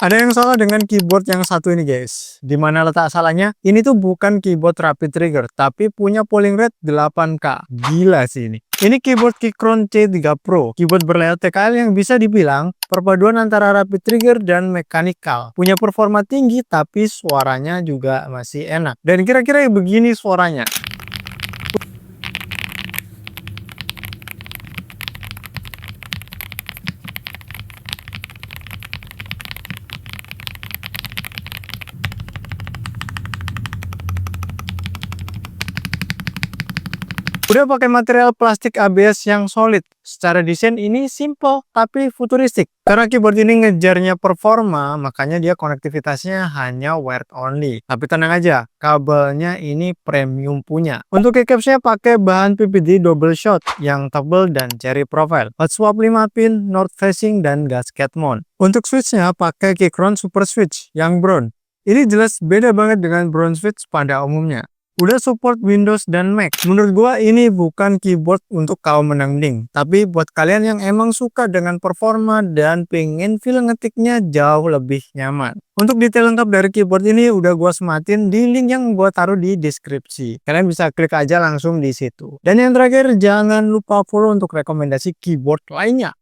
Ada yang salah dengan keyboard yang satu ini guys. Di mana letak salahnya? Ini tuh bukan keyboard Rapid Trigger, tapi punya polling rate 8K. Gila sih ini. Ini keyboard Keychron C3 Pro. Keyboard berlayout TKL yang bisa dibilang perpaduan antara Rapid Trigger dan mechanical. Punya performa tinggi, tapi suaranya juga masih enak. Dan kira-kira begini suaranya. Udah pakai material plastik ABS yang solid. Secara desain ini simple tapi futuristik. Karena keyboard ini ngejarnya performa, makanya dia konektivitasnya hanya wired only. Tapi tenang aja, kabelnya ini premium punya. Untuk keycapsnya pakai bahan PPD double shot yang tebal dan cherry profile. Hot swap 5 pin, north facing, dan gasket mount. Untuk switchnya pakai Keychron Super Switch yang brown. Ini jelas beda banget dengan brown switch pada umumnya. Udah support Windows dan Mac. Menurut gua ini bukan keyboard untuk kaum menanding, tapi buat kalian yang emang suka dengan performa dan pengen feel ngetiknya jauh lebih nyaman. Untuk detail lengkap dari keyboard ini udah gua sematin di link yang gua taruh di deskripsi. Kalian bisa klik aja langsung di situ. Dan yang terakhir, jangan lupa follow untuk rekomendasi keyboard lainnya.